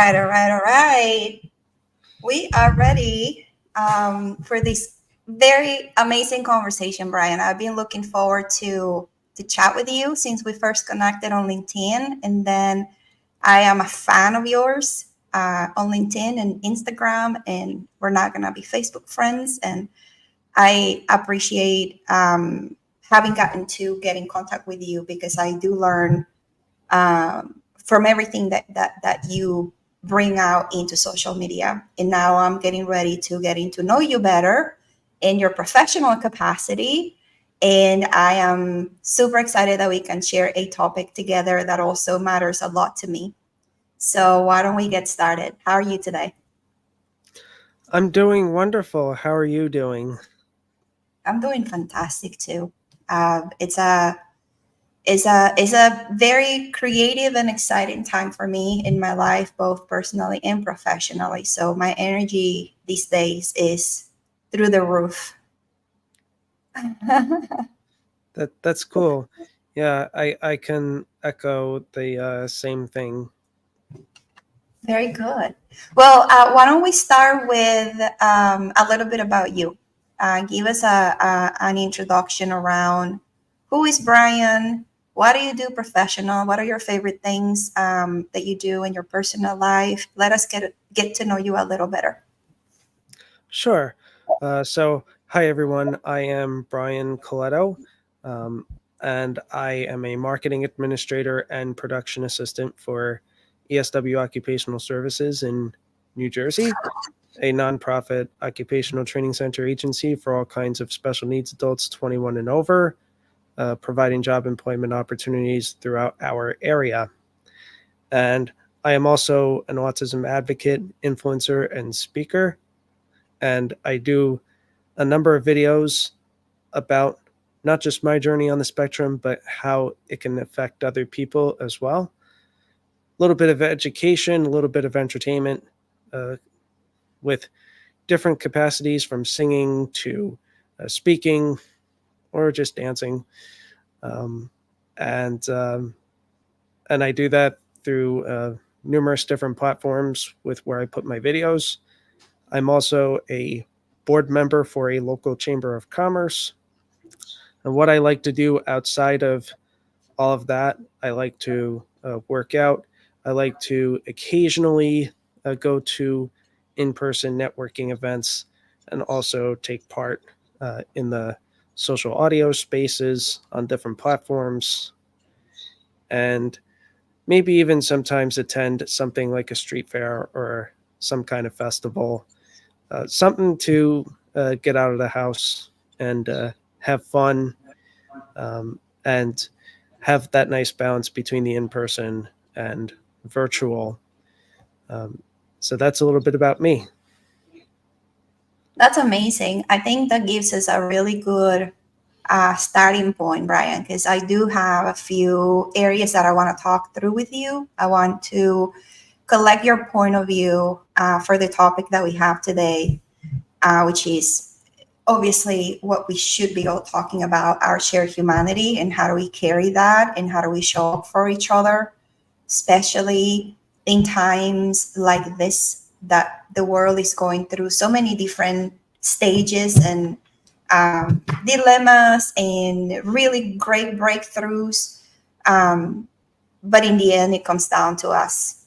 All right. We are ready for this very amazing conversation, Brian. I've been looking forward to chat with you since we first connected on LinkedIn, and then I am a fan of yours on LinkedIn and Instagram, and we're not gonna be Facebook friends. And I appreciate having gotten to get in contact with you because I do learn from everything that you bring out into social media. And now I'm getting ready to getting to know you better in your professional capacity. And I am super excited that we can share a topic together that also matters a lot to me. So why don't we get started? How are you today? I'm doing wonderful. How are you doing? I'm doing fantastic too. It's a it's a very creative and exciting time for me in my life, both personally and professionally. So my energy these days is through the roof. That's cool. Yeah, I can echo the same thing. Very good. Well, why don't we start with a little bit about you? Give us an introduction around who is Brian? What do you do professional? What are your favorite things that you do in your personal life? Let us get to know you a little better. Sure. Hi everyone. I am Brian Colletto, um, and I am a marketing administrator and production assistant for ESW Occupational Services in New Jersey, a nonprofit occupational training center agency for all kinds of special needs adults 21 and over, providing job employment opportunities throughout our area. And I am also an autism advocate, influencer, and speaker. And I do a number of videos about not just my journey on the spectrum, but how it can affect other people as well. A little bit of education, a little bit of entertainment, uh, with different capacities from singing to speaking or just dancing. Um, and um, and I do that through numerous different platforms with where I put my videos. I'm also a board member for a local chamber of commerce. And what I like to do outside of all of that, I like to work out. I like to occasionally go to in person networking events and also take part in the social audio spaces on different platforms, and maybe even sometimes attend something like a street fair or some kind of festival, something to get out of the house and have fun, and have that nice balance between the in person and virtual. Um, so that's a little bit about me. That's amazing. I think that gives us a really good starting point, Brian, because I do have a few areas that I want to talk through with you. I want to collect your point of view for the topic that we have today, which is obviously what we should be all talking about, our shared humanity, and how do we carry that and how do we show up for each other, especially in times like this that the world is going through so many different stages and dilemmas and really great breakthroughs. Um, but in the end, it comes down to us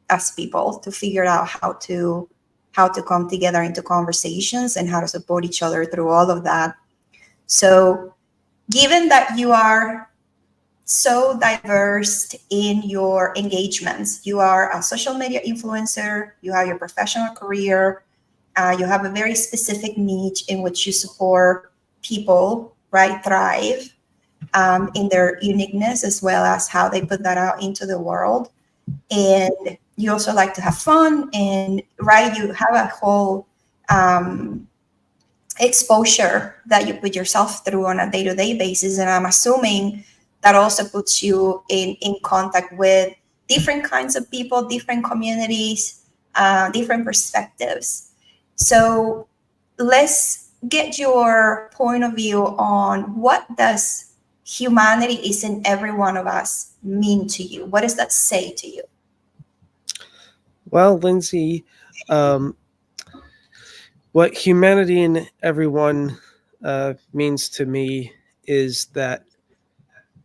as people to figure out how to come together into conversations and how to support each other through all of that. So, given that you are so diverse in your engagements, you are a social media influencer, you have your professional career, you have a very specific niche in which you support people, right, thrive in their uniqueness as well as how they put that out into the world. And you also like to have fun, and right, you have a whole um, exposure that you put yourself through on a day-to-day basis. And I'm assuming that also puts you in contact with different kinds of people, different communities, different perspectives. So let's get your point of view on what does humanity is in every one of us mean to you? What does that say to you? Well, Lindsay, um, what humanity and everyone means to me is that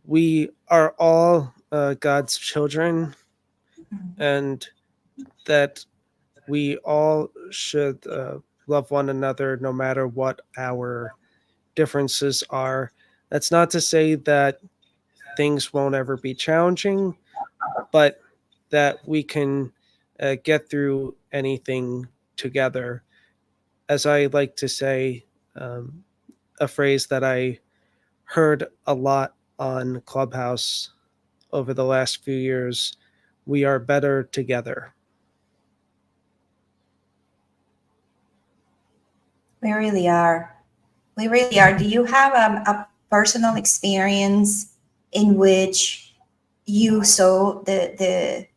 we are all God's children, and that we all should love one another no matter what our differences are. That's not to say that things won't ever be challenging, but that we can get through anything together. As I like to say, um, a phrase that I heard a lot on Clubhouse over the last few years: we are better together. We really are. We really are. Do you have a personal experience in which you saw the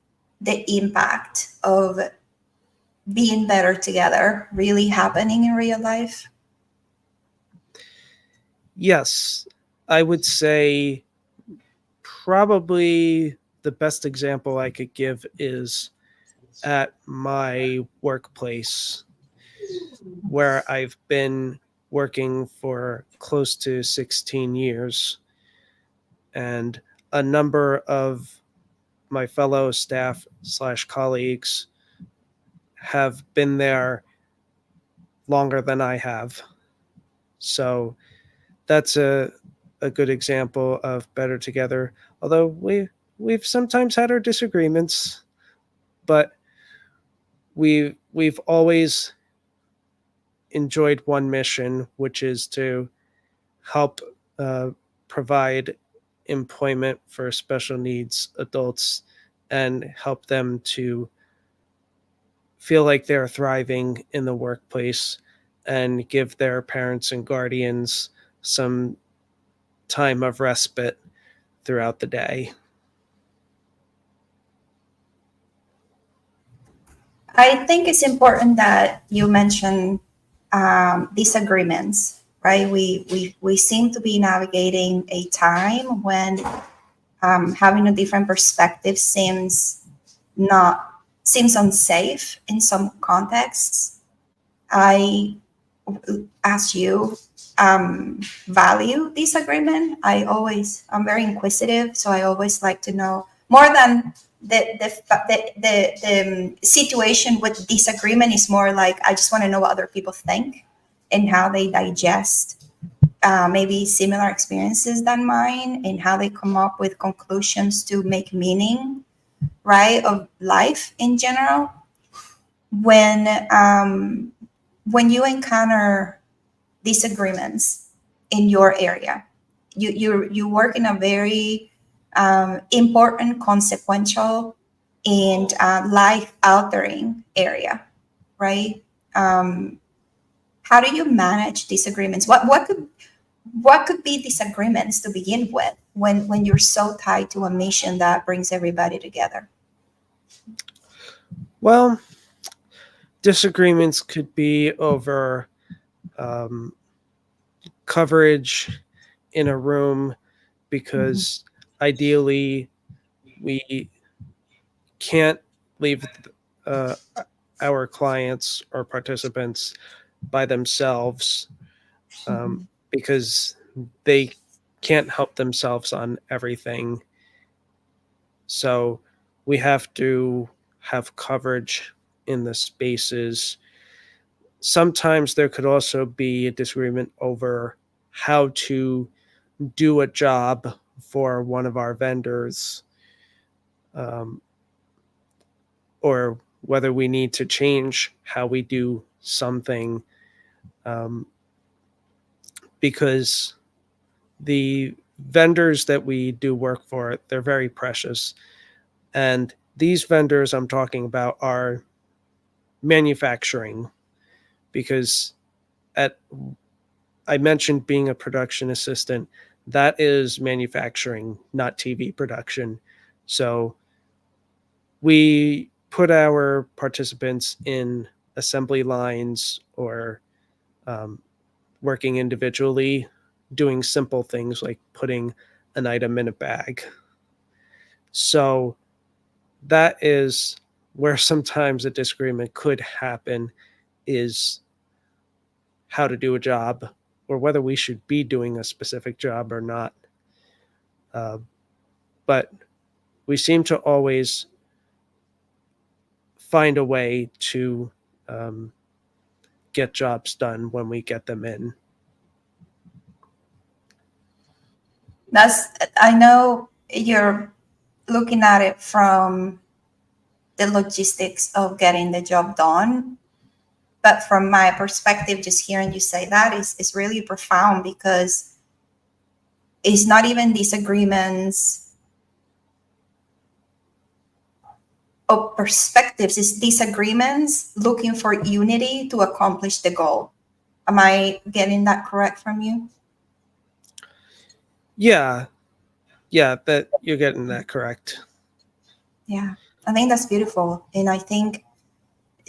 impact of being better together really happening in real life? Yes, I would say probably the best example I could give is at my workplace, where I've been working for close to 16 years. And a number of my fellow staff slash colleagues have been there longer than I have. So that's a good example of better together. Although we've sometimes had our disagreements, but we've always enjoyed one mission, which is to help uh, provide employment for special needs adults and help them to feel like they're thriving in the workplace and give their parents and guardians some time of respite throughout the day. I think it's important that you mention disagreements, right? We seem to be navigating a time when having a different perspective not seems unsafe in some contexts. I, as you, value disagreement. I'm very inquisitive, so I always like to know more than the situation with disagreement is more like I just want to know what other people think and how they digest maybe similar experiences than mine and how they come up with conclusions to make meaning, right, of life in general. When um, when you encounter disagreements in your area, you work in a very important, consequential, and life altering area, right? Um, how do you manage disagreements? What could be disagreements to begin with when you're so tied to a mission that brings everybody together? Well, disagreements could be over um, coverage in a room, Mhm. because ideally we can't leave uh, our clients or participants by themselves, um, Mhm. because they can't help themselves on everything. So we have to have coverage in the spaces. Sometimes there could also be a disagreement over how to do a job for one of our vendors, um, or whether we need to change how we do something, um, because the vendors that we do work for, they're very precious. And these vendors I'm talking about are manufacturing, because at I mentioned being a production assistant, that is manufacturing, not TV production. So we put our participants in assembly lines, or um, working individually, doing simple things like putting an item in a bag. So that is where sometimes a disagreement could happen is how to do a job or whether we should be doing a specific job or not. Uh, but we seem to always find a way to um, get jobs done when we get them in. That's, I know you're looking at it from the logistics of getting the job done. But from my perspective, just hearing you say that is really profound, because it's not even disagreements of perspectives, it's disagreements looking for unity to accomplish the goal. Am I getting that correct from you? Yeah, yeah, that you're getting that correct. Yeah, I think that's beautiful. And I think,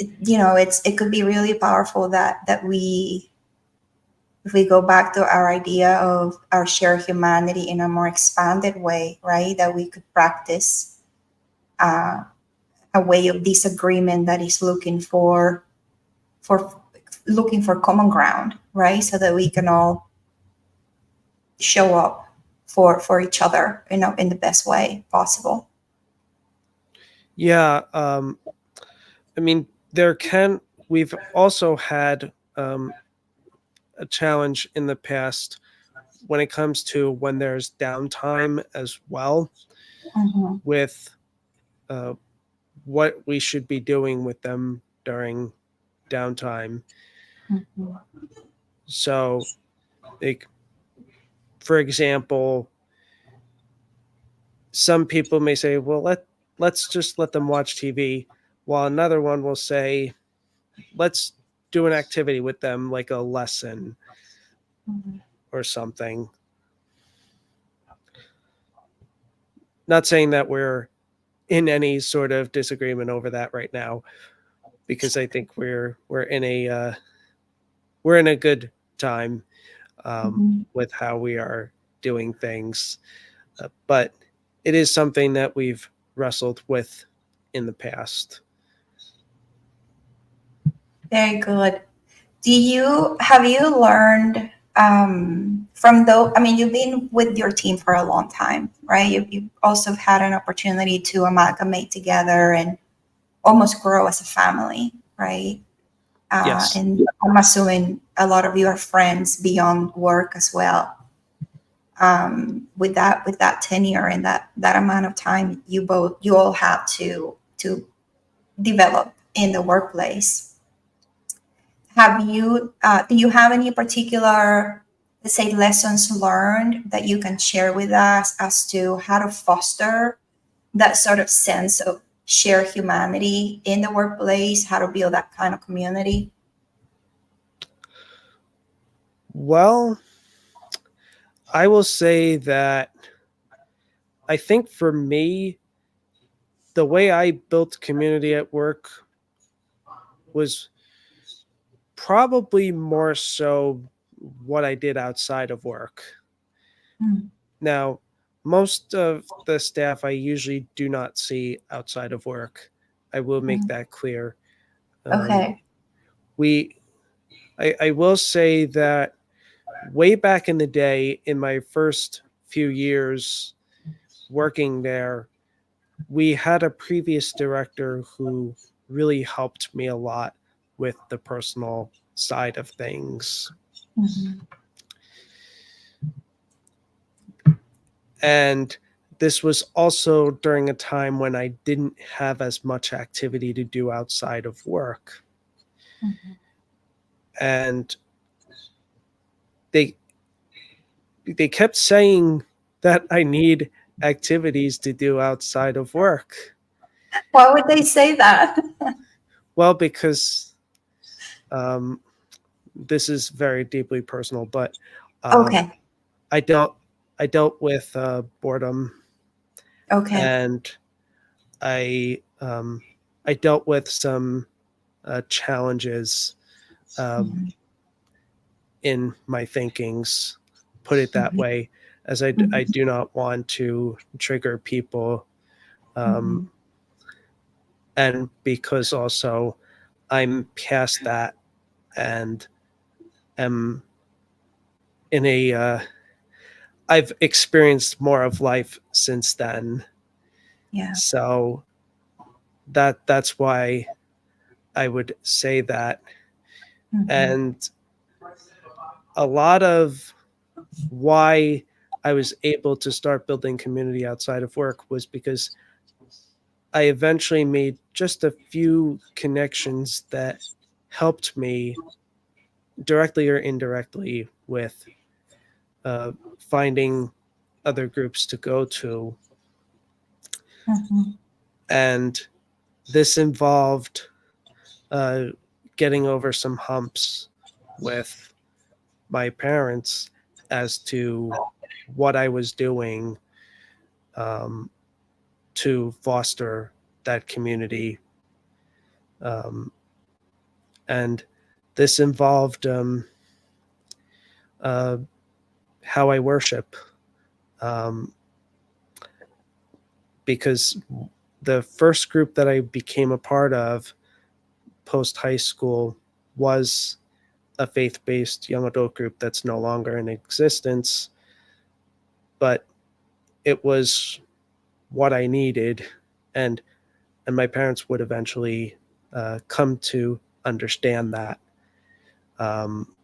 it could be really powerful that we, if we go back to our idea of our shared humanity in a more expanded way, right? That we could practice uh, a way of disagreement that is for looking for common ground, right? So that we can all show up for each other, in the best way possible. Yeah, I mean, there can, we've also had a challenge in the past when it comes to when there's downtime as well Mm-hmm. with uh, what we should be doing with them during downtime. Mm-hmm. So, like, for example, some people may say, well, let's just let them watch TV, while another one will say, let's do an activity with them, like a lesson Mm-hmm. or something. Not saying that we're in any sort of disagreement over that right now, because I think we're in a good time Mm-hmm. with how we are doing things, but it is something that we've wrestled with in the past. Very good. Have you learned from though? I mean, you've been with your team for a long time, right? You also had an opportunity to amalgamate together and almost grow as a family, right? Yes. And I'm assuming a lot of you are friends beyond work as well. With that tenure and that amount of time, you all have to develop in the workplace. Do you have any particular, let's say, lessons learned that you can share with us as to how to foster that sort of sense of shared humanity in the workplace, how to build that kind of community? Well, I will say that I think for me, the way I built community at work was probably more so what I did outside of work. Mm. Now, most of the staff I usually do not see outside of work. I will make Mm. that clear. Um, Okay. we, I will say that way back in the day, in my first few years working there, we had a previous director who really helped me a lot with the personal side of things. Mhm. And this was also during a time when I didn't have as much activity to do outside of work. Mhm. And they they kept saying that I need activities to do outside of work. Why would they say that? Well, because um, this is very deeply personal, but um, Okay. I dealt I dealt with boredom, Okay. and I um, I dealt with some challenges um, Mhm. in my thinkings, put it that Mhm. way, as I Mhm. do not want to trigger people. Um, Mhm. and because also I'm past that and am in a I've experienced more of life since then. Yeah. So that's why I would say that. Mhm. And a lot of why I was able to start building community outside of work was because I eventually made just a few connections that helped me directly or indirectly with uh, finding other groups to go to. Mhm. And this involved uh, getting over some humps with my parents as to what I was doing um, to foster that community. Um, and this involved uh, how I worship, um, because the first group that I became a part of post high school was a faith based young adult group that's no longer in existence, but it was what I needed, and and my parents would eventually come to understand that. Um,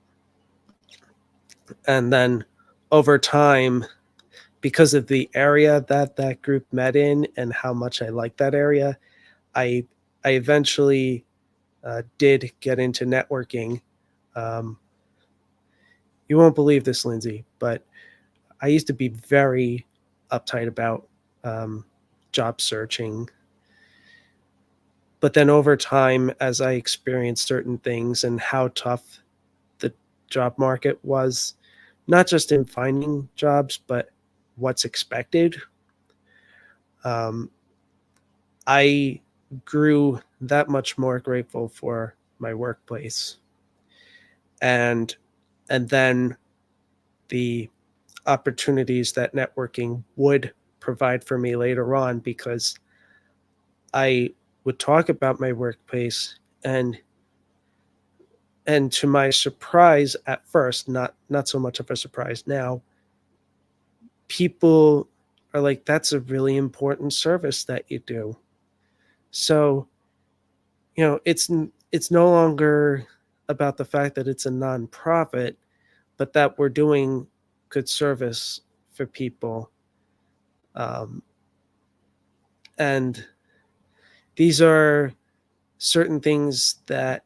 and then over time, because of the area that that group met in and how much I liked that area, I I eventually did get into networking. Um, you won't believe this, Lindsay, but I used to be very uptight about um, job searching. But then over time, as I experienced certain things and how tough the job market was, not just in finding jobs, but what's expected, um, I grew that much more grateful for my workplace. And and then the opportunities that networking would provide for me later on, because I would talk about my workplace, and to my surprise at first, not so much of a surprise now, people are like, that's a really important service that you do. So, it's no longer about the fact that it's a nonprofit, but that we're doing good service for people. Um, and these are certain things that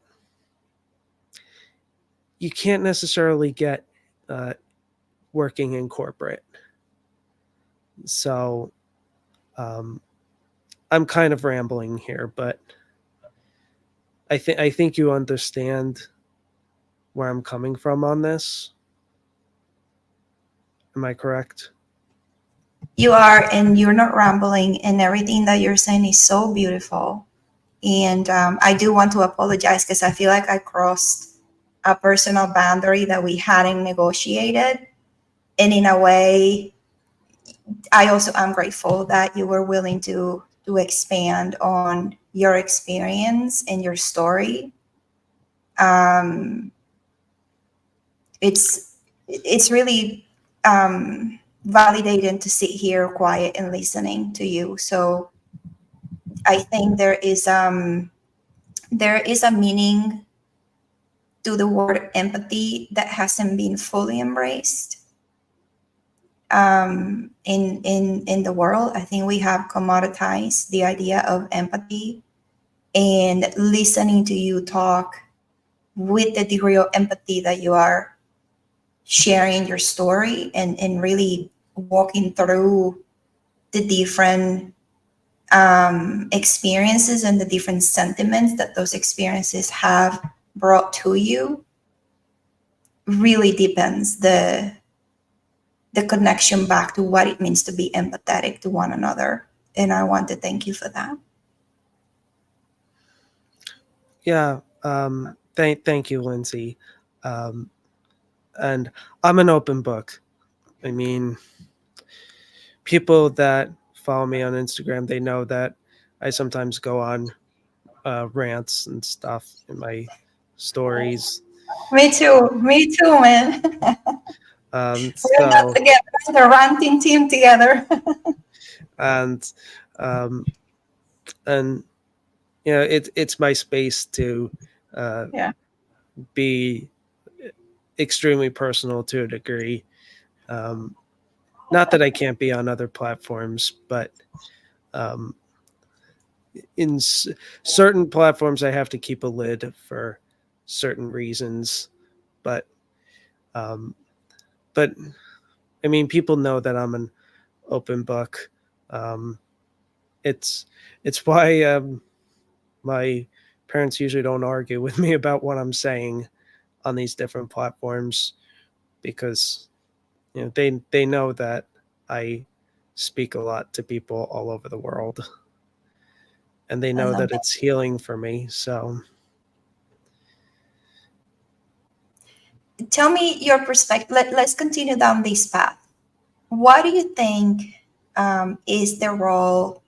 you can't necessarily get uh, working in corporate. So um, I'm kind of rambling here, but I think you understand where I'm coming from on this. Am I correct? You are, and you're not rambling, and everything that you're saying is so beautiful. And I do want to apologize because I feel like I crossed a personal boundary that we hadn't negotiated. And in a way, I also am grateful that you were willing to expand on your experience and your story. Um, it's really validating to sit here quiet and listening to you. So I think there is a meaning to the word empathy that hasn't been fully embraced in the world. I think we have commoditized the idea of empathy, and listening to you talk with the degree of empathy that you are sharing your story, and really walking through the different experiences and the different sentiments that those experiences have brought to you really deepens the connection back to what it means to be empathetic to one another. And I want to thank you for that. Yeah. Thank you, Lindsay. Um, and I'm an open book. I mean, people that follow me on Instagram, they know that I sometimes go on rants and stuff in my stories. Me too, man. We're not So together, the ranting team together. and um, and it's my space to uh, Yeah. be extremely personal to a degree. Um, Not that I can't be on other platforms, but um, in certain platforms, I have to keep a lid for certain reasons. But um, but I mean, people know that I'm an open book. Um, it's it's why my parents usually don't argue with me about what I'm saying on these different platforms because they know that I speak a lot to people all over the world, and they I know love that that. it's healing for me. So Tell me your perspective. Let's continue down this path. What do you think is the role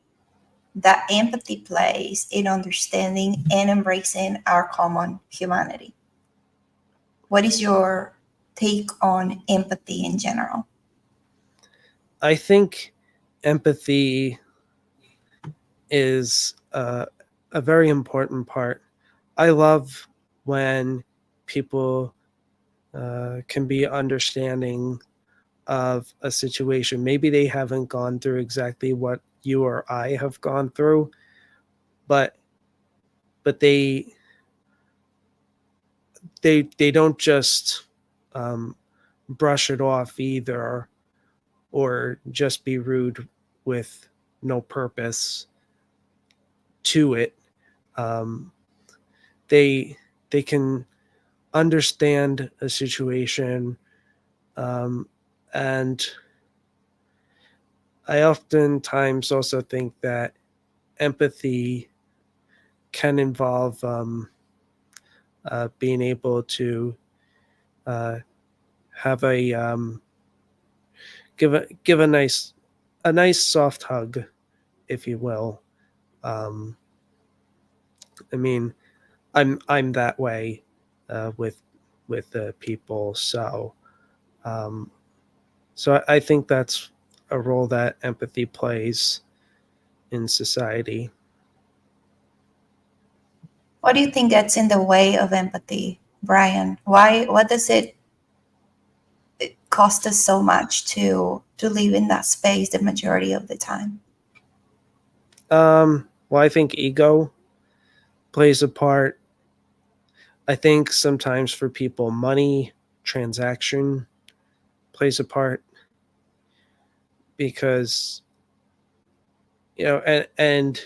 that empathy plays in understanding and embracing our common humanity? What is your take on empathy in general? I think empathy is a very important part. I love when people can be understanding of a situation. Maybe they haven't gone through exactly what you or I have gone through, but they don't just um, brush it off either, or just be rude with no purpose to it. Um, they they can understand a situation, um, and I oftentimes also think that empathy can involve being able to uh, have a give a nice soft hug, if you will. Um, I mean, I'm that way with people, so um, I think that's a role that empathy plays in society. What do you think gets in the way of empathy, Brian? Why? What does it cost us so much to live in that space the majority of the time? Well, I think ego plays a part. I think sometimes for people, money, transaction plays a part because and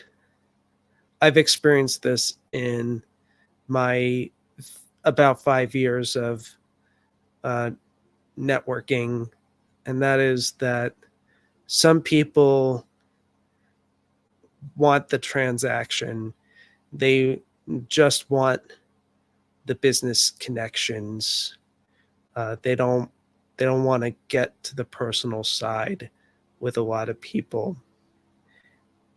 I've experienced this in my about 5 years of uh, networking, and that is that some people want the transaction. They just want the business connections. They don't want to get to the personal side with a lot of people,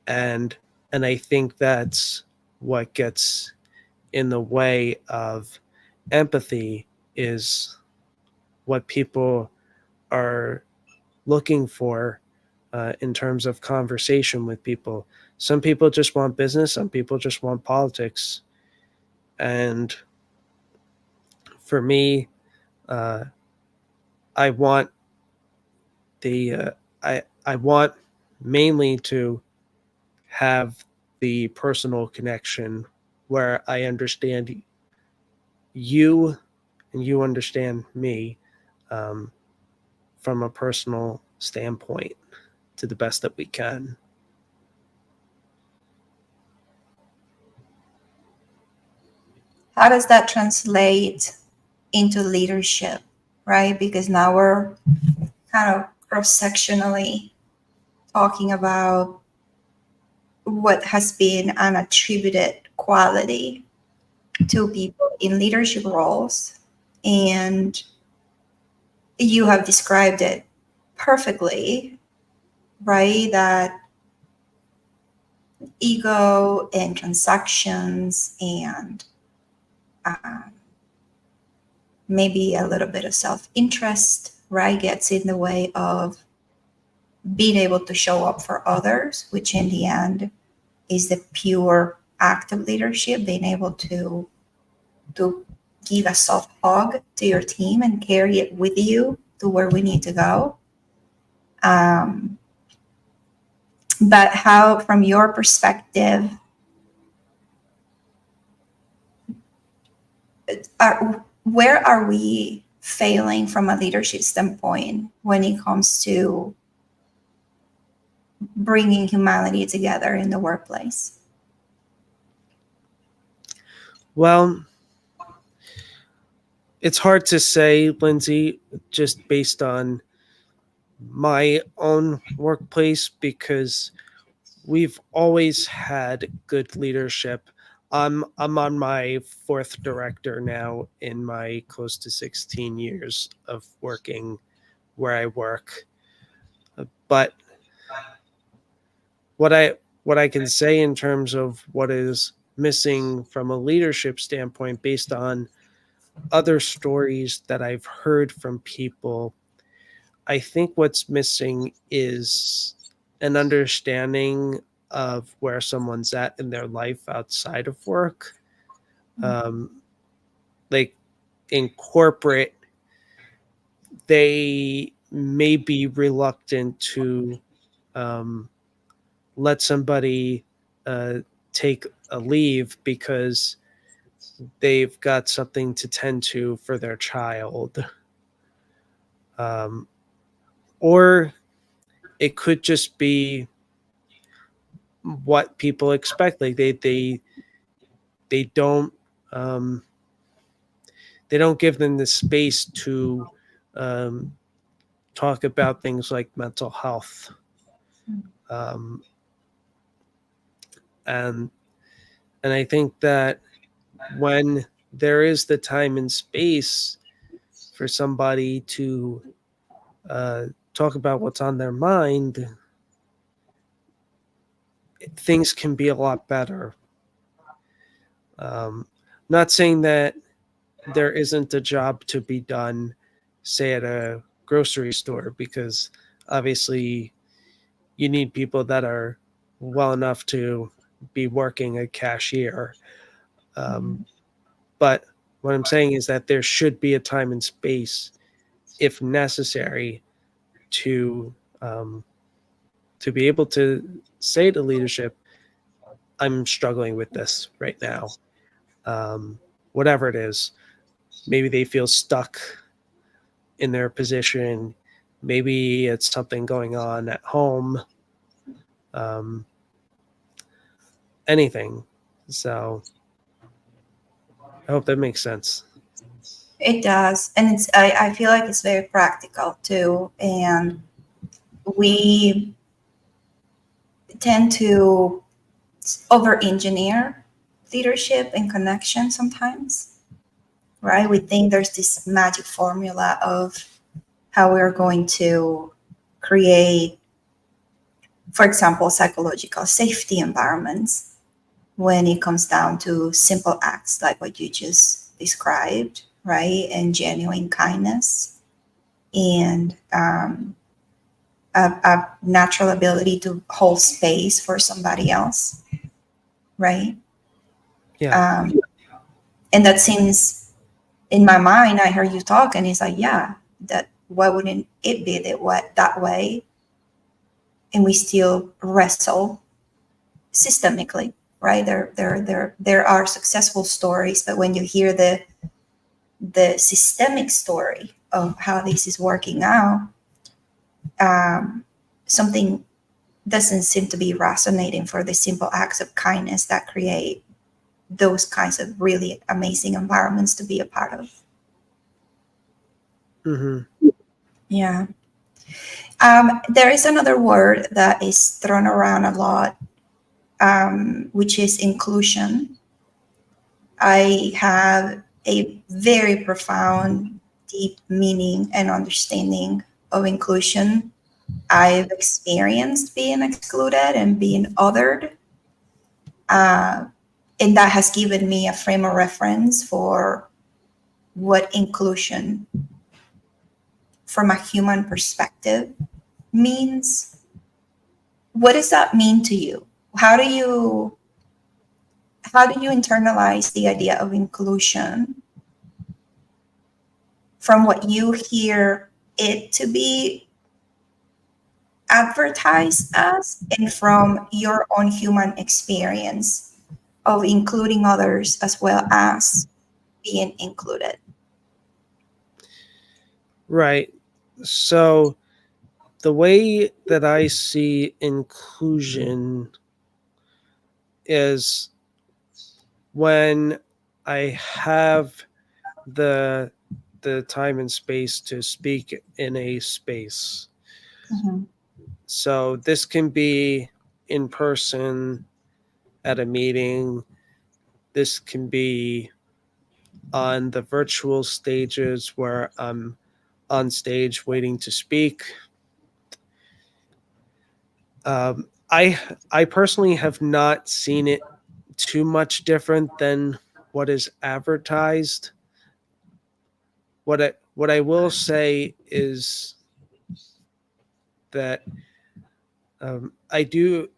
and I think that's what gets in the way of empathy is what people are looking for in terms of conversation with people. Some people just want business, some people just want politics. And for me, uh, I want the I want mainly to have the personal connection where I understand you and you understand me, um, from a personal standpoint to the best that we can. How does that translate into leadership, right? Because now we're kind of cross sectionally talking about what has been an attributed quality to people in leadership roles. And you have described it perfectly, right? That ego and transactions and um, maybe a little bit of self-interest, right, gets in the way of being able to show up for others, which in the end is the pure act of leadership, being able to give a soft hug to your team and carry it with you to where we need to go. Um, but how, from your perspective, where are we failing from a leadership standpoint when it comes to bringing humanity together in the workplace? Well, it's hard to say, Lindsay, just based on my own workplace, because we've always had good leadership. I'm on my fourth director now in my close to 16 years of working where I work. But what I what I can say in terms of what is missing from a leadership standpoint, based on other stories that I've heard from people, I think what's missing is an understanding of where someone's at in their life outside of work. Um, like in corporate, they may be reluctant to um, let somebody uh, take a leave because they've got something to tend to for their child. Um, or it could just be what people expect. Like they um, they don't give them the space to um, talk about things like mental health. Um, and and I think that when there is the time and space for somebody to uh, talk about what's on their mind, things can be a lot better. Not saying that there isn't a job to be done, say at a grocery store, because obviously you need people that are well enough to be working a cashier. Um, but what I'm saying is that there should be a time and space, if necessary, to um, to be able to say to leadership, "I'm struggling with this right now." Um, Whatever it is, maybe they feel stuck in their position. Maybe it's something going on at home. Um, Anything. So I hope that makes sense. It does, and I feel like it's very practical too, and we tend to over engineer leadership and connection sometimes, right? We think there's this magic formula of how we're going to create, for example, psychological safety environments when it comes down to simple acts like what you just described, right? And genuine kindness and a natural ability to hold space for somebody else, right? Yeah. Um, and that seems, in my mind, I heard you talk, and it's like, yeah, that why wouldn't it be that way? And we still wrestle systemically, right? There are successful stories, but when you hear the systemic story of how this is working out, something doesn't seem to be resonating for the simple acts of kindness that create those kinds of really amazing environments to be a part of. Hmm. Yeah. There is another word that is thrown around a lot, which is inclusion. I have a very profound, deep meaning and understanding of inclusion. I've experienced being excluded and being othered, uh, and that has given me a frame of reference for what inclusion from a human perspective means. What does that mean to you? How do you how do you internalize the idea of inclusion from what you hear it to be advertised as, and from your own human experience of including others as well as being included? Right. So the way that I see inclusion is when I have the the time and space to speak in a space. Mhm. So this can be in person at a meeting. This can be on the virtual stages where I'm on stage waiting to speak. I personally have not seen it too much different than what is advertised. What I will say is that I do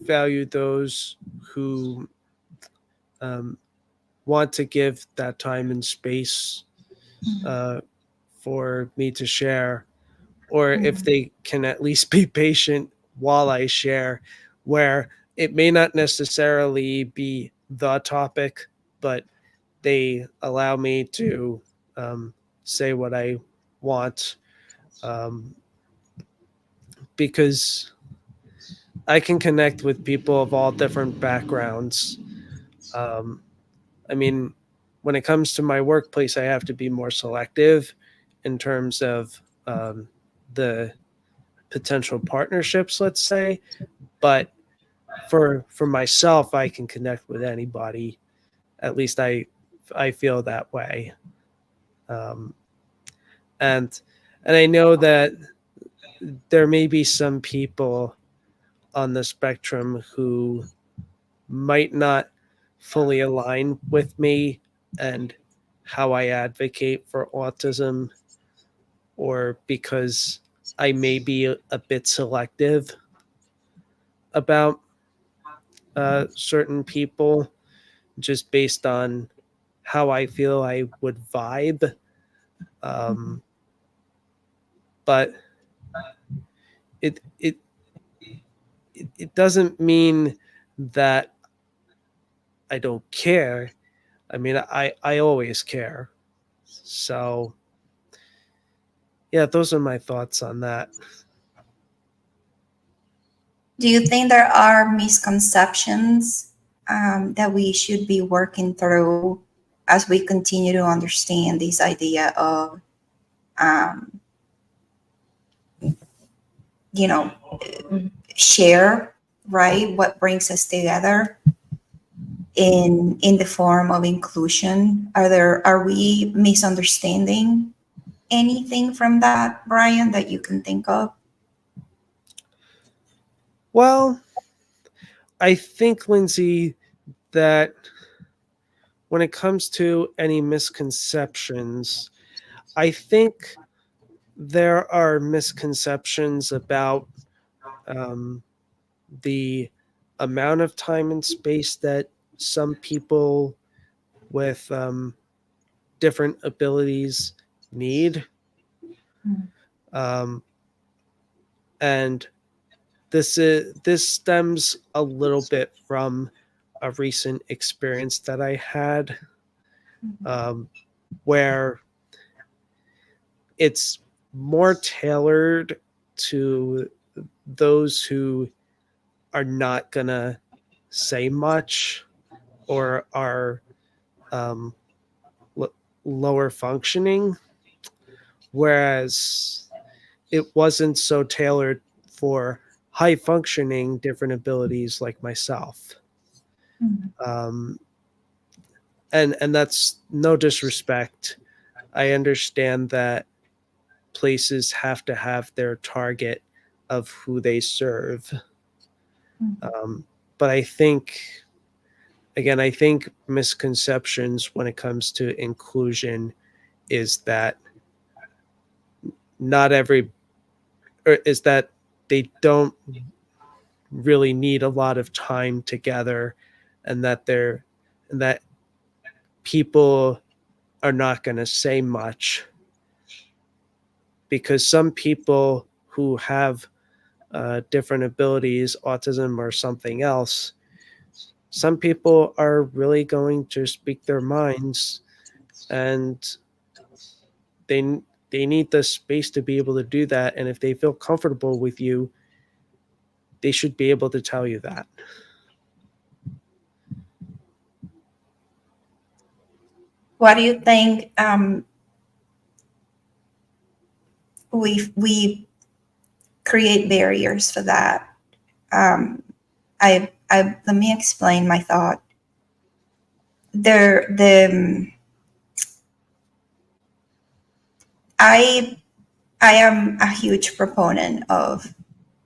value those who um, want to give that time and space uh, for me to share, or if Mhm. they can at least be patient while I share, where it may not necessarily be the topic, but they allow me to um, say what I want, um, because I can connect with people of all different backgrounds. Um, I mean, when it comes to my workplace, I have to be more selective in terms of the potential partnerships, let's say. But for myself, I can connect with anybody. At least I feel that way. Um, and and I know that there may be some people on the spectrum who might not fully align with me and how I advocate for autism, or because I may be a bit selective about certain people just based on how I feel I would vibe. Um, but it, it it doesn't mean that I don't care. I mean, I always care. So yeah, those are my thoughts on that. Do you think there are misconceptions that we should be working through as we continue to understand this idea of, um, you know, share, right? What brings us together in the form of inclusion? Are we misunderstanding anything from that, Brian, that you can think of? Well, I think, Lindsay, that when it comes to any misconceptions, I think there are misconceptions about um, the amount of time and space that some people with different abilities need. Um, and this stems a little bit from a recent experience that I had, um, where it's more tailored to those who are not gonna say much or are um, l- lower functioning, whereas it wasn't so tailored for high functioning different abilities like myself. Mhm. Um, and that's no disrespect. I understand that places have to have their target of who they serve. Mhm. Um, but I think again, I think misconceptions when it comes to inclusion is that not every or is that they don't really need a lot of time together, and that people are not going to say much, because some people who have different abilities, autism or something else, some people are really going to speak their minds, and they they need the space to be able to do that. And if they feel comfortable with you, they should be able to tell you that. What do you think? We create barriers for that. I let me explain my thought. There, the I I am a huge proponent of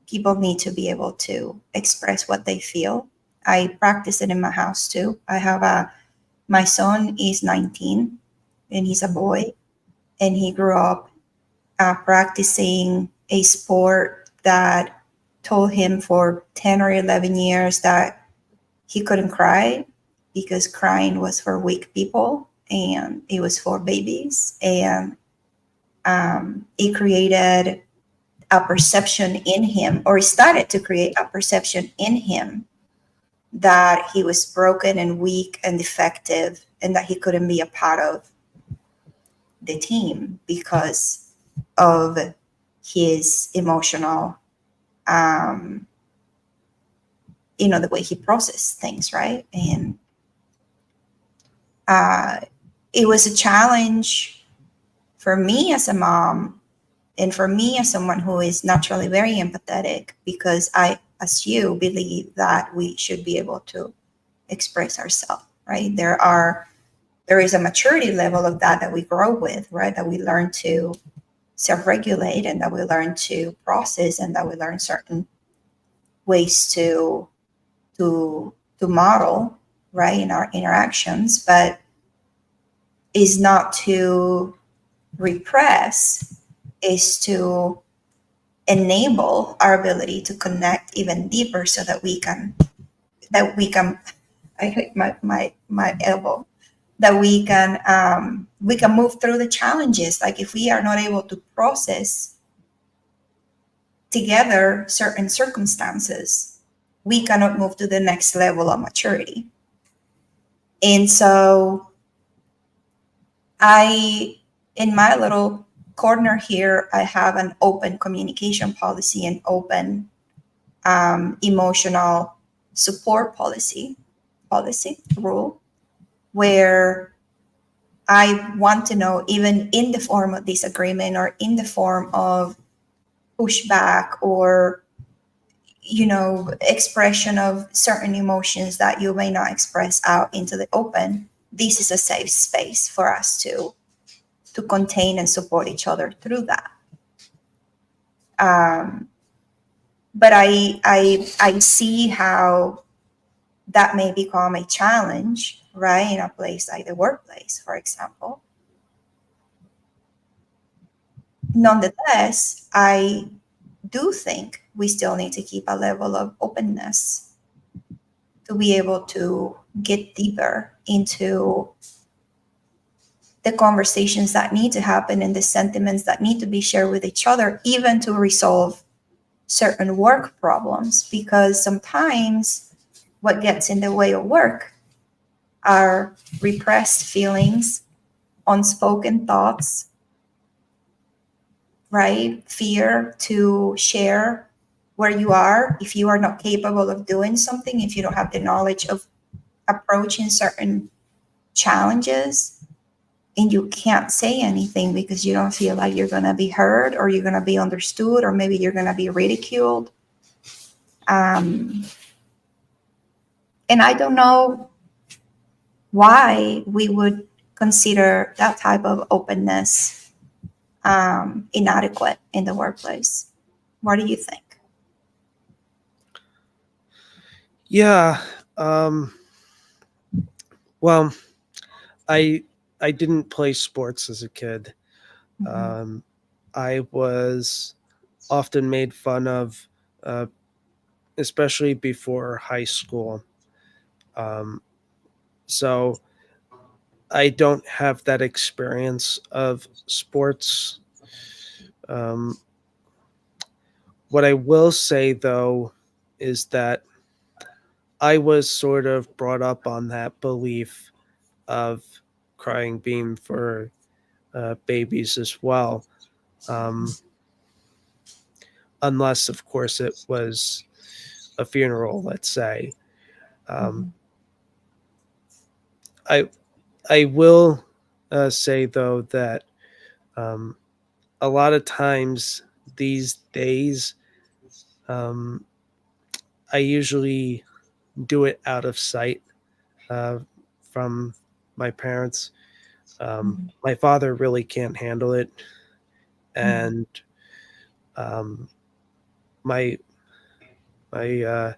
people need to be able to express what they feel. I practice it in my house too. I have a my son is 19 and he's a boy, and he grew up practicing a sport that told him for 10 or 11 years that he couldn't cry because crying was for weak people and it was for babies. And it created a perception in him, or started to create a perception in him, that he was broken and weak and defective and that he couldn't be a part of the team because of his emotional, um, the way he processed things, right? And uh, it was a challenge for me as a mom, and for me as someone who is naturally very empathetic, because I, as you, believe that we should be able to express ourselves, right? There is a maturity level of that we grow with, right? That we learn to self-regulate, and that we learn to process, and that we learn certain ways to model, right, in our interactions. But is not to repress, is to enable our ability to connect even deeper, so that we can I hit my elbow, that we can move through the challenges. Like if we are not able to process together certain circumstances, we cannot move to the next level of maturity. And so I, in my little corner here, I have an open communication policy and open emotional support policy rule, where I want to know, even in the form of disagreement or in the form of pushback, or expression of certain emotions that you may not express out into the open, this is a safe space for us to contain and support each other through that. um, but I see how that may become a challenge, right, in a place like the workplace, for example. Nonetheless, I do think we still need to keep a level of openness to be able to get deeper into the conversations that need to happen and the sentiments that need to be shared with each other, even to resolve certain work problems. Because sometimes what gets in the way of work are repressed feelings, unspoken thoughts, right? Fear to share where you are if you are not capable of doing something, if you don't have the knowledge of approaching certain challenges, and you can't say anything because you don't feel like you're going to be heard, or you're going to be understood, or maybe you're going to be ridiculed. Um, and I don't know why we would consider that type of openness inadequate in the workplace. What do you think? Yeah. Um, Well, I I didn't play sports as a kid. Mhm. Um, I was often made fun of, uh, especially before high school. Um, so I don't have that experience of sports. Um, what I will say though is that I was sort of brought up on that belief of crying beam for babies as well. Um, unless, of course, it was a funeral, let's say. Um, Mhm. I I will say though that um, a lot of times these days, um, I usually do it out of sight uh, from my parents. Mhm. My father really can't handle it, Mhm. and um, my my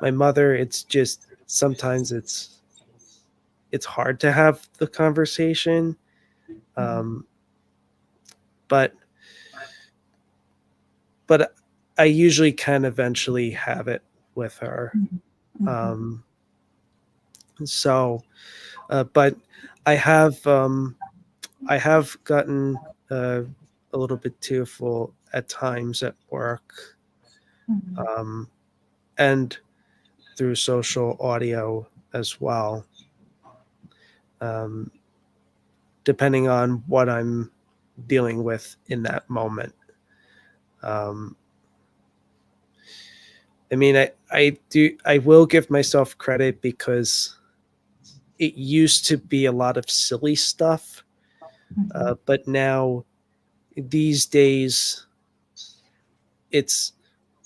my mother. It's just sometimes it's hard to have the conversation, Mhm. um, but but I usually can eventually have it with her. Mhm. Mhm. Um, so, but I have um, I have gotten uh, a little bit tearful at times at work, Mhm. um, and through social audio as well, um, depending on what I'm dealing with in that moment. Um, I mean, I will give myself credit because it used to be a lot of silly stuff, Mhm. but now these days it's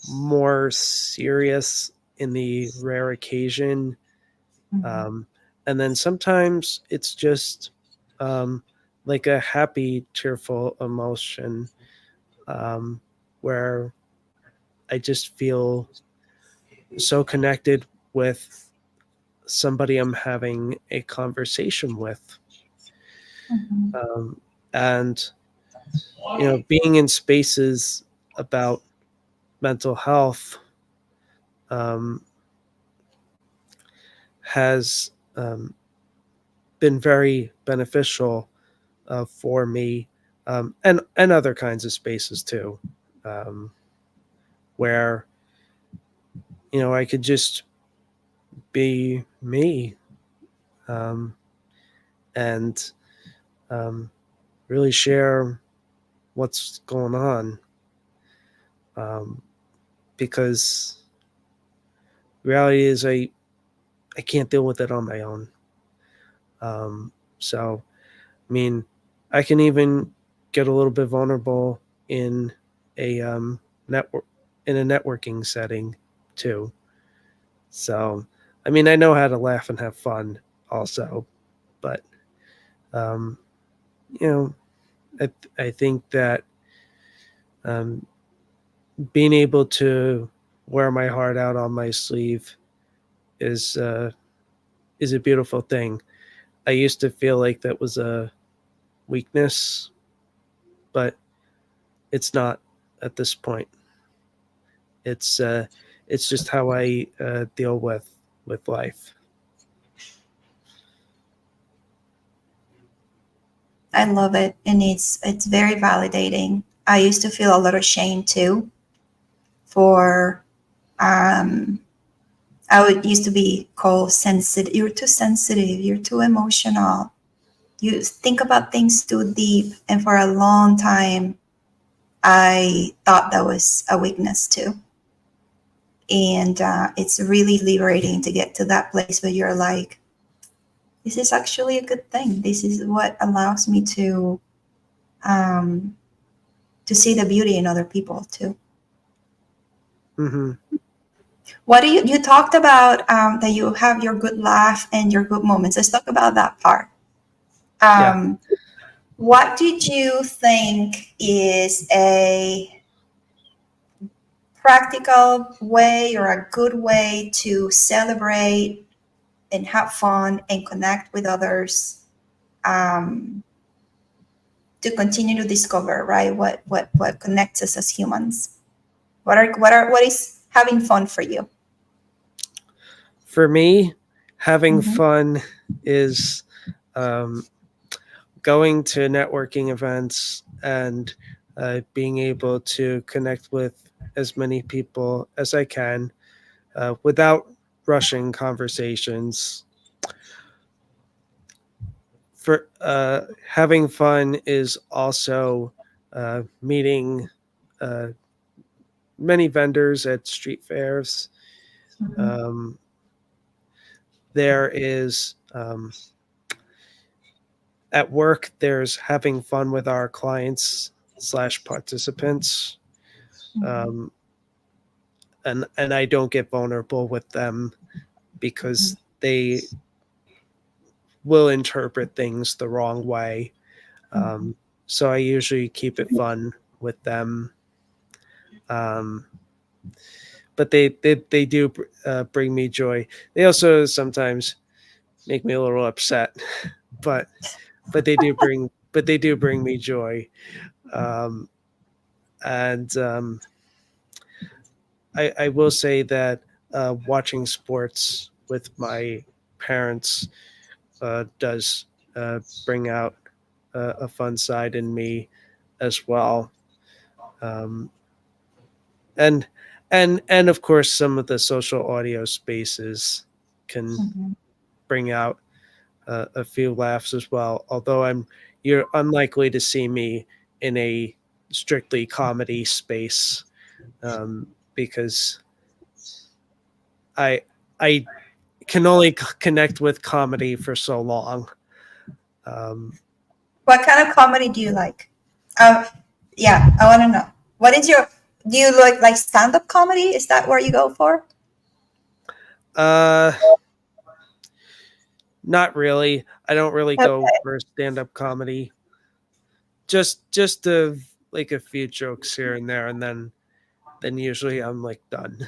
more serious in the rare occasion, Mhm. um, and then sometimes it's just um, like a happy, cheerful emotion, um, where I just feel so connected with somebody I'm having a conversation with. Mhm. Um, and, being in spaces about mental health um, has been very beneficial for me, and other kinds of spaces too, um, where, I could just be me, um, and um, really share what's going on, um, because reality is I can't deal with it on my own. So, I mean, I can even get a little bit vulnerable in a network in a networking setting too. So, I mean, I know how to laugh and have fun also, but um, you know, I think that um, being able to wear my heart out on my sleeve is uh, is a beautiful thing. I used to feel like that was a weakness, but it's not at this point. It's uh, it's just how I deal with life. I love it, and it's very validating. I used to feel a little shame too for um I would used to be called sensitive. You're too sensitive. You're too emotional. You think about things too deep. And for a long time, I thought that was a weakness too. And it's really liberating to get to that place where you're like, this is actually a good thing. This is what allows me um, to see the beauty in other people too. Hmm. What do you talked about that you have your good laugh and your good moments? Let's talk about that part. Yeah. Um, what did you think is a practical way or a good way to celebrate and have fun and connect with others, um, to continue to discover, right, what connects us as humans. What is having fun for you? For me, having Hmm. fun is um, going to networking events and being able to connect with as many people as I can without rushing conversations. For having fun is also meeting uh, many vendors at street fairs. Hmm. Um, there is at work. There's having fun with our clients slash participants, um, and I don't get vulnerable with them because they will interpret things the wrong way. Um, so I usually keep it fun with them. Um, but they do bring me joy. They also sometimes make me a little upset, but they do bring me joy. Um, and I will say that watching sports with my parents does bring out a fun side in me as well. Um, and and of course some of the social audio spaces can Hmm. bring out a few laughs as well, although you're unlikely to see me in a strictly comedy space, because I can only connect with comedy for so long. um, What kind of comedy do you like? Um, yeah, I want to know. What is your? Do you like stand up comedy? Is that where you go for? uh, Not really. I don't really go Okay. for stand-up comedy. Just like a few jokes here and there, and then usually I'm like done.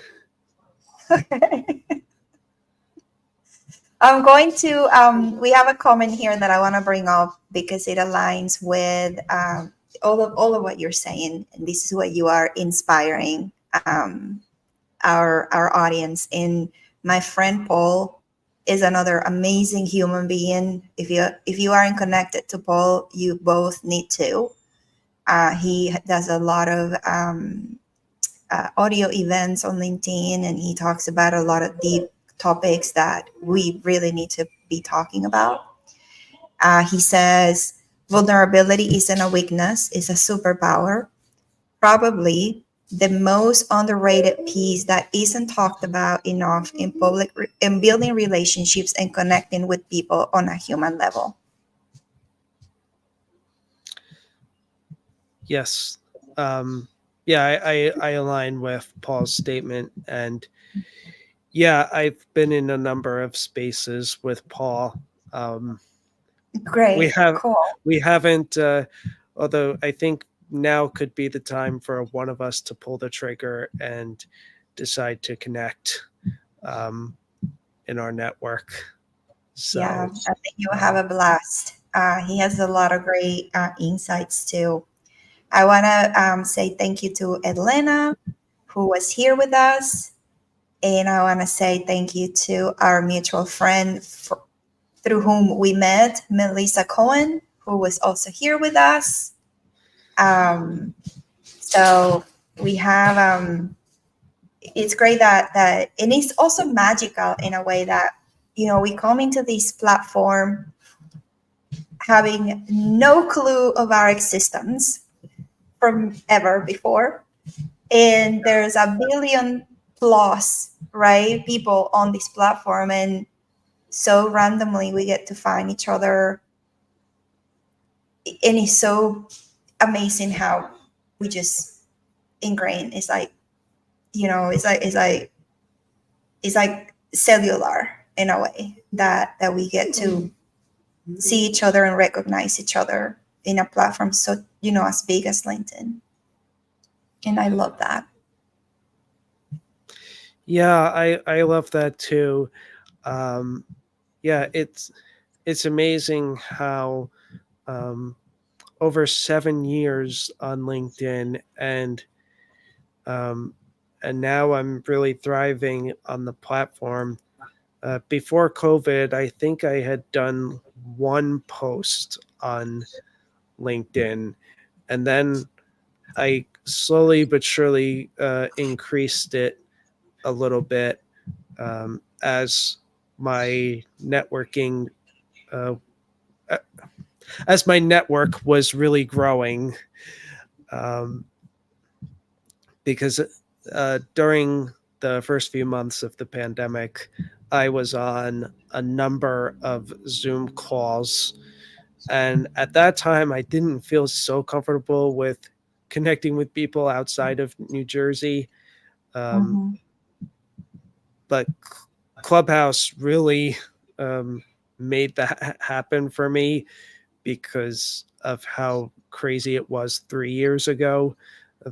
I'm going to. We have a comment here that I want to bring up because it aligns with all of what you're saying, and this is what you are inspiring our audience. And my friend Paul is another amazing human being. If you aren't connected to Paul, you both need to. He does a lot of audio events on LinkedIn, and he talks about a lot of deep topics that we really need to be talking about. He says vulnerability isn't a weakness, it's a superpower. Probably the most underrated piece that isn't talked about enough in in building relationships and connecting with people on a human level. Yes. Um, yeah, I align with Paul's statement, and yeah, I've been in a number of spaces with Paul. Um, we Great, have cool. we haven't, although I think now could be the time for one of us to pull the trigger and decide to connect um, in our network. Yeah, So I think you'll have a blast. He has a lot of great insights too. I want to say thank you to Edlena, who was here with us. And I want to say thank you to our mutual friend through whom we met, Melissa Cohen, who was also here with us. So we have, it's great that, and it's also magical in a way that, we come into this platform having no clue of our existence from ever before. And there's a billion plus, right, people on this platform. And so randomly we get to find each other. And it's so amazing how we just ingrain. It's like, it's like cellular in a way that we get to see each other and recognize each other in a platform so as big as LinkedIn. And I love that. yeah, I love that too. Um, yeah, it's amazing how um, over 7 years on LinkedIn, um, and now I'm really thriving on the platform. Before COVID, I think I had done one post on LinkedIn, and then I slowly but surely increased it a little bit as my networking uh, as my network was really growing. Um, because during the first few months of the pandemic, I was on a number of Zoom calls. And at that time, I didn't feel so comfortable with connecting with people outside of New Jersey. Um, Mm-hmm. but Clubhouse really um, made that happen for me because of how crazy it was 3 years ago,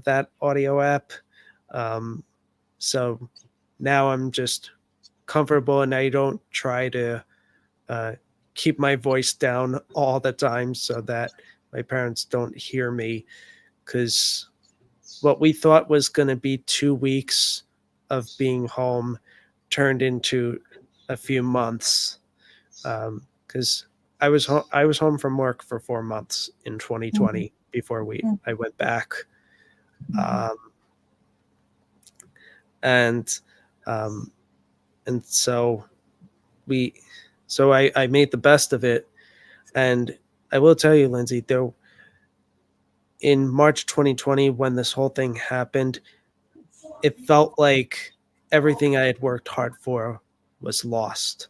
that audio app. Um, so now I'm just comfortable and I don't try to uh, keep my voice down all the time so that my parents don't hear me. Because what we thought was going to be 2 weeks of being home turned into a few months. Because I was home from work for 4 months in Mm-hmm. 2020 before we I went back, Mm-hmm. um, and um, and we I made the best of it. And I will tell you, Lindsay, though, in March 2020, when this whole thing happened, it felt like everything I had worked hard for was lost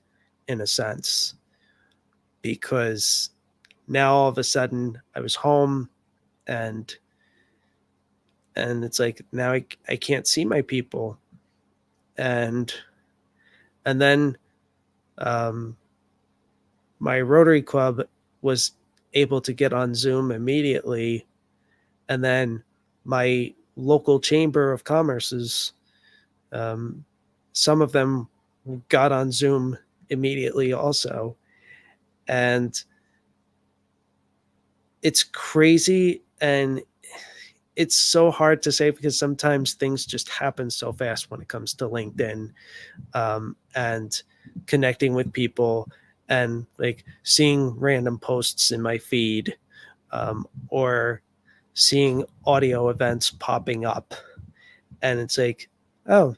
in a sense, because now all of a sudden I was home, and it's like now I can't see my people. and and then um, my Rotary Club was able to get on Zoom immediately, and then my local chamber of commerce's um, some of them got on Zoom immediately also. And it's crazy, and it's so hard to say because sometimes things just happen so fast when it comes to LinkedIn, and connecting with people and like seeing random posts in my feed, or seeing audio events popping up, and it's like, oh,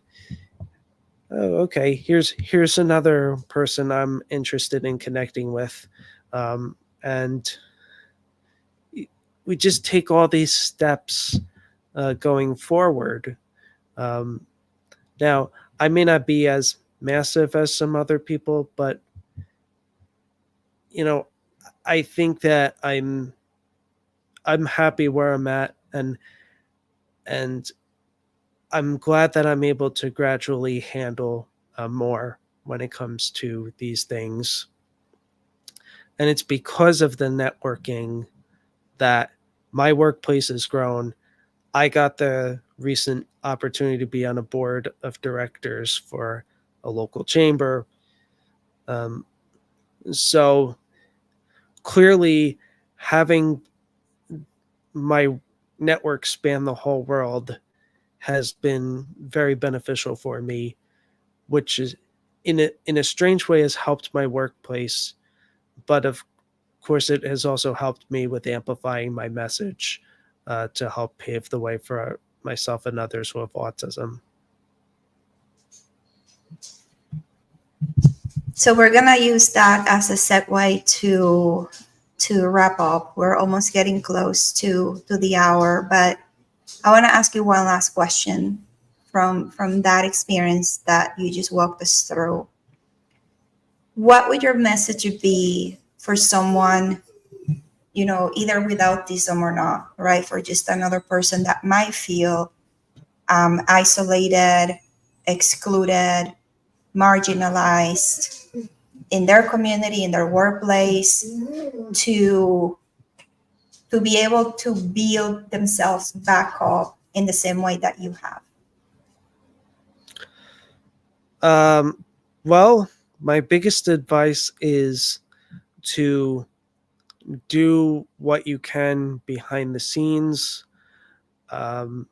okay, here's another person I'm interested in connecting with, and we just take all these steps going forward. Um, Now, I may not be as massive as some other people, but you know, I think that I'm happy where I'm at, and I'm glad that I'm able to gradually handle more when it comes to these things. And it's because of the networking that my workplace has grown. I got the recent opportunity to be on a board of directors for a local chamber. Um, so clearly, having my network span the whole world has been very beneficial for me, which is in a strange way has helped my workplace, but of course it has also helped me with amplifying my message to help pave the way for myself and others who have autism. So we're gonna use that as a segue to wrap up. We're almost getting close to the hour, but I want to ask you one last question from that experience that you just walked us through. What would your message be for someone, either with autism or not, right? For just another person that might feel isolated, excluded, marginalized in their community, in their workplace, to be able to build themselves back up in the same way that you have. Um, well, My biggest advice is to do what you can behind the scenes. Um,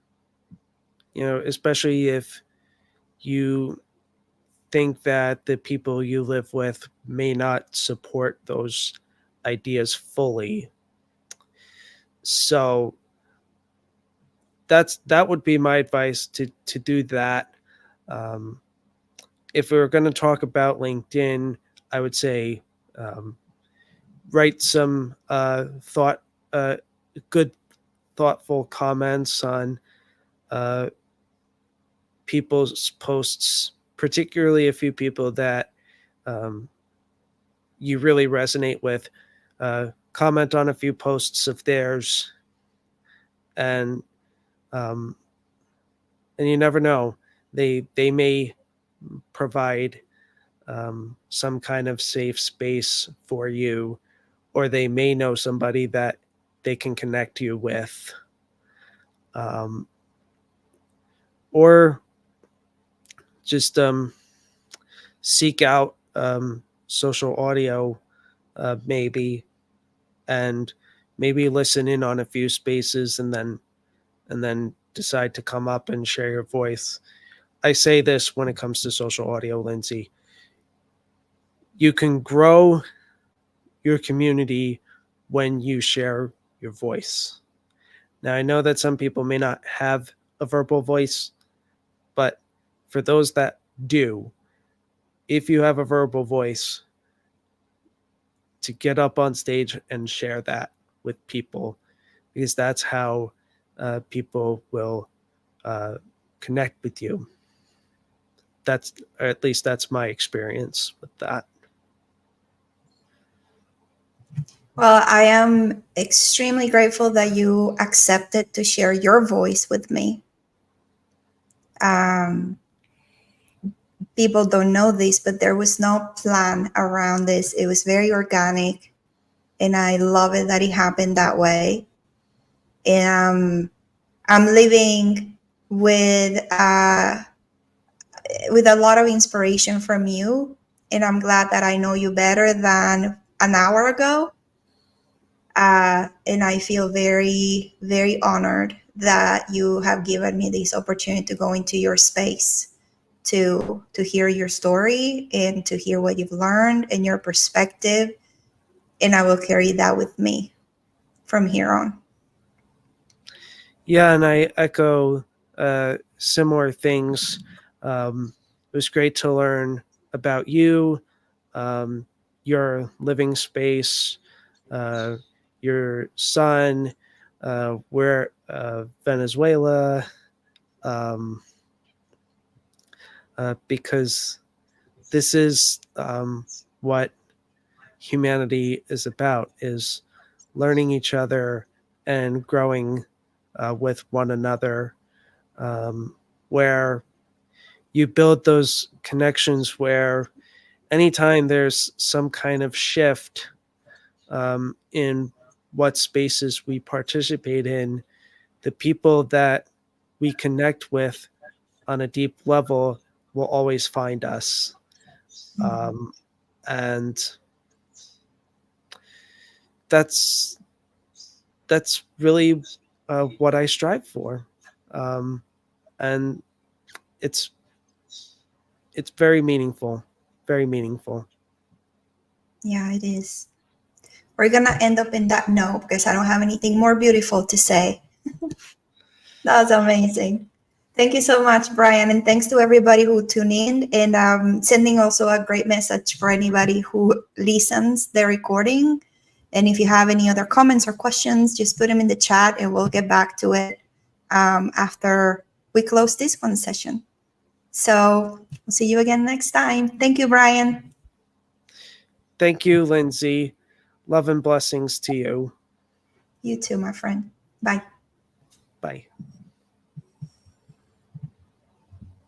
especially if you think that the people you live with may not support those ideas fully. So that would be my advice, to do that. Um, if we were going to talk about LinkedIn, I would say um, write some uh, good, thoughtful comments on uh, people's posts, particularly a few people that um, you really resonate with. Comment on a few posts of theirs, and um, and you never know, they may provide some kind of safe space for you, or they may know somebody that they can connect you with, um, or just seek out social audio, maybe, and maybe listen in on a few spaces, and then decide to come up and share your voice. I say this when it comes to social audio, Lindsay. You can grow your community when you share your voice. Now, I know that some people may not have a verbal voice, but for those that do, if you have a verbal voice, to get up on stage and share that with people, because that's how people will uh, connect with you. That's, or at least that's my experience with that. Well, I am extremely grateful that you accepted to share your voice with me. Um, People don't know this, but there was no plan around this. It was very organic, and I love it that it happened that way. And I'm living with with a lot of inspiration from you, and I'm glad that I know you better than an hour ago. And I feel very, very honored that you have given me this opportunity to go into your space to hear your story and to hear what you've learned and your perspective. And I will carry that with me from here on. Yeah, and I echo similar things. It was great to learn about you, um, your living space, uh, your son, where Venezuela, um, because this is what humanity is about: is learning each other and growing with one another, um, where you build those connections, where anytime there's some kind of shift in what spaces we participate in, the people that we connect with on a deep level will always find us. Um, and that's that's really what I strive for. Um, and it's it's very meaningful, very meaningful. Yeah, it is. We're going to end up in that note because I don't have anything more beautiful to say. That's amazing. Thank you so much, Brian. And thanks to everybody who tuned in, and sending also a great message for anybody who listens the recording. And if you have any other comments or questions, just put them in the chat and we'll get back to it after we close this one session. So we'll see you again next time. Thank you, Brian. Thank you, Lindsay. Love and blessings to you. You too, my friend. Bye. Bye.